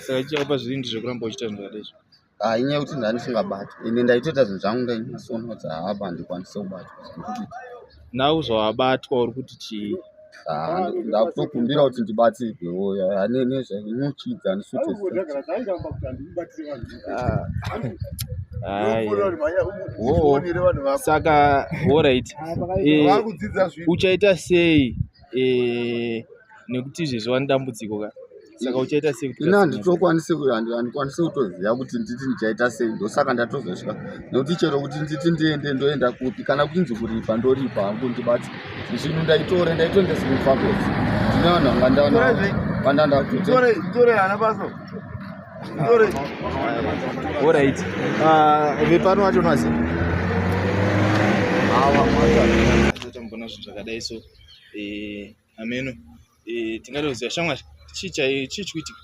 Saka chichapa zviri zvekuramba uchiita zvinhu zvakadai. Inyaya yekuti ndandisingabati ine ndaitoita zvinhu zvangu ndainyasoona hapa handikwanise kubatwa. Nawe zvawabatwa uri kuti chii? Ndakutokumbira kuti ndibatsirwewo nezvainyuchidza saka alright, uchaita sei nekuti izvezvi wani dambudziko ka? Saka uchaita sei kuti handikwanisi kutoziva kuti nditi ndichaita sei, ndosaka ndatozosvika nekuti chero kuti nditi ndiende ndoenda kupi kana kuchinzi kuripa ndoripa hangu ndibati zvinhu ndaitondesi mufakosi ndine vanhu vanga ndaona pandandakutore hana baso. Alright, vepano wacho masi tambona zvinhu zvakadai so ameno tingatoziva shamwari chichikuitika.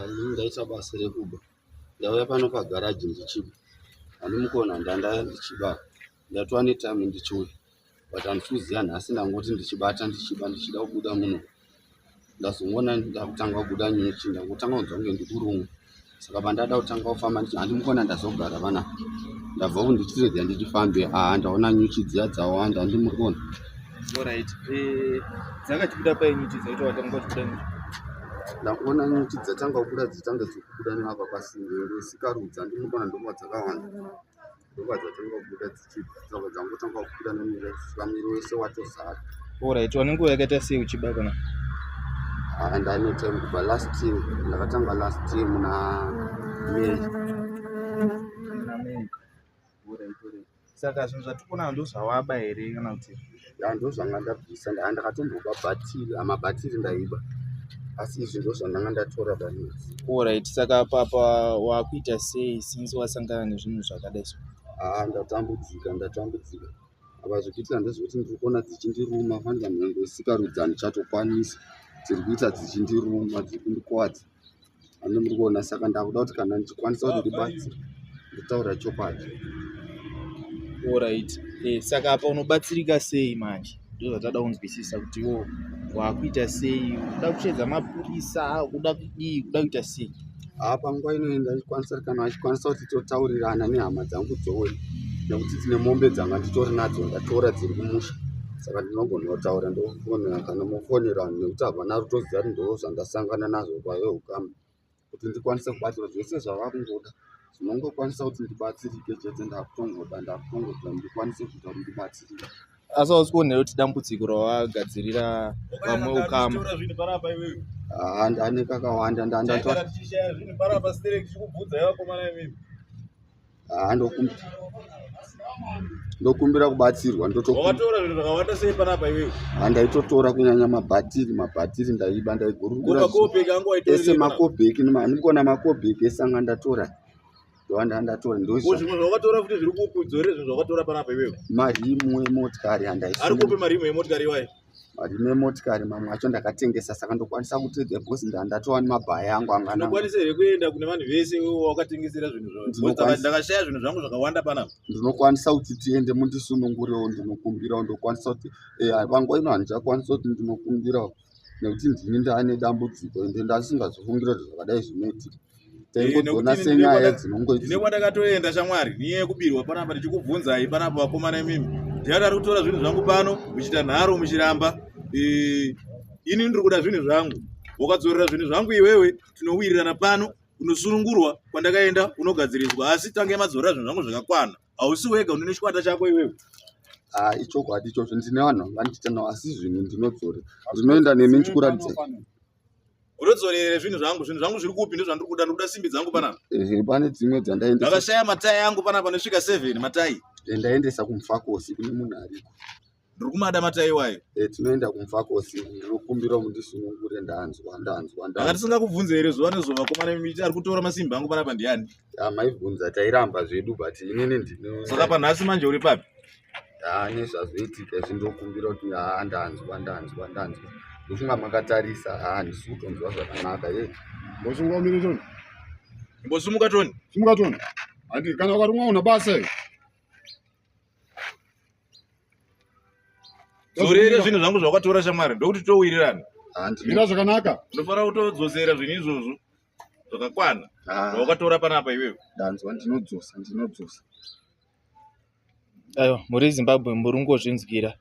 Ini ndaita basa rekuba, ndauya pano pagaraji ndichiba, handimukona ndanda ndichiba, ndatova netime ndichiuya, but handikuziva nhasi ndangoti ndichibata ndichiba ndichida kubuda muno, ndazongona ndakutanga kubuda nyuchi, ndakutanga kunzwa kunge ndikurumwa, saka pandada kutanga kufamba handimukona ndazogara panapa, ndabva kuti ndichirega ndichifambe, ndaona nyuchi dziya dzawanda handimukona. Alright, dzakachibuda pai nyuchi dzaita watanga kubuda nyuchi? Ndakuona nyuchi dzatanga kubuda dzitanga dzikubuda neapa pasinde sikarudza ndimukona ndobva dzakawanda, ndobva dzatanga kubuda dzichibva dzangotanga kubuda nemiri miri wese watozara. Alright, wane nguva yakaita sei uchiba kana? Ndane time kubva last year, ndakatanga last year muna May. Saka zvinhu zvatikona ndozvawaba here kana kuti? Ndozvanga ndabvisa, ndakatomboba bhatiri, amabhatiri ndaiba, asi izvi ndozvandanga ndatora danisi. Alright, saka papa wakuita sei since wasangana nezvinhu zvakadai so? Ndatambudzika apa zvikuitika ndezvekuti ndiri kuona dzichindiruma fanda mhengo isikarudza handichatokwanisa, dziri kuita dzichindiruma dziri kundikwadza ane muri kuona, saka ndakuda kuti kana ndichikwanisa kuti ndibatsire nditaura chokwadi. Alright, saka apa unobatsirika sei manje? Ndozvatada kunzwisisa kuti iwo wakuita sei, kuda kushedza mapurisa, kuda kudii, kuda kuita sei? Panguva inoenda ndikwanisa kana vachikwanisa kuti totaurirana nehama dzangu dzowe, nekuti tine mombe dzanga nditori nadzo ndatora dziri kumusha, saka ndinogona kutaura ndofonera kana mofonera nekuti havana rutoziva kuti ndo zvandasangana nazvo paveukama, kuti ndikwanise kubatsira zvese zvava kungoda zvinongokwanisa kuti ndibatsirike chete. Ndakutongoda ndikwanise kuita kuti ndibatsirike. Asi hausi kuonera kuti dambudziko rawagadzirira vamwe ukama? Ndane kakawanda ndokumbira kubatsirwa. Ndaitotora kunyanya mabhatiri ndaiba, ndaigurungura ese makobheki, handikona makobheki ese anga ndatora ndoandandatora ndozvakatora kuti zviri kukudzore zvinhu zvakatora panapa iwewe. Marimu emotikari handaisi. Ari kupe marimu emotikari iwaye? Marimu emotikari mamwe acho ndakatengesa, saka ndokwanisa kutedza bhosi ndatova nemabhaya angu angana. Ndokwanisa here kuenda kune vanhu vese wakatengesera zvinhu zvavo? Ndakashaya zvinhu zvangu zvakawanda panapa. Ndinokwanisa kuti tiende mundisunungurewo, ndinokumbirawo, ndokwanisa kuti panguva ino handichakwanisa kuti ndinokumbirawo nekuti ndini ndaane dambudziko ende ndasingazofungira kuti zvakadai zvinoitika. Ndine kwandakatoenda shamwari, niye kubirwa panapa ndichikubvunzai panapa vakomana imimi. Ndiyada ari kutora zvinhu zvangu pano, muchita nharo muchiramba. Ini ndiri kuda zvinhu zvangu. Wakadzorera zvinhu zvangu iwewe, tinowirirana pano, unosunungurwa kwandakaenda, unogadziriswa. Asi tange madzorera zvinhu zvangu zvakakwana. Hausi wega unone chikwata chako iwewe. Ichokwadi ichocho, ndine vanhu vangandiita nawo, asi zvinhu ndinodzore. Ndinoenda nemi ndikuratidza. Unodzorere zvinhu zvangu zviri kupi ndozvandiri kuda, ndikuda simbi dzangu panapa. Pane dzimwe dzandaendesa. Ndakashaya matai angu panapa nosvika 7 matai. Ndaendesa kumufakosi kune munhu ariko. Ndiri kumada matai wayo. Tinoenda kumufakosi, ndinokumbira mundisunungure, ndanzwa. Ndakatisinga here zuva nezuva vakomana imimi ari kutora masimbi angu panapa ndiani? Maibvunza tairamba zvedu but inini ndino. Saka panhasi manje uri papi? Nezvazvoitika zvindokumbira kuti ndanzwa. Ndofunga makatarisa, handisi kutonzwa zvakanaka. Mbosunga umire Toni. Mbosumuka Toni. Sumuka Toni. Handi kana ukarumwa una basa. Zorere zvinhu zvangu zvakatora shamwari ndokuti towirirana. handira zvakanaka. Unofanira kutodzosera zvinhu izvozvo zvakakwana zvawakatora panapa iwewe. Ndanzwa ndinodzosa. Aiwa, muri Zimbabwe muri kungozvinzwira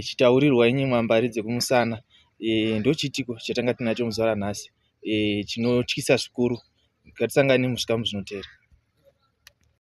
chitaurirwa inyi mwambari dzekumusana. Ndochitiko chatanga tinacho muzuva ranhasi chinotyisa zvikuru. Ngatisangane muzvikamu zvinotevera.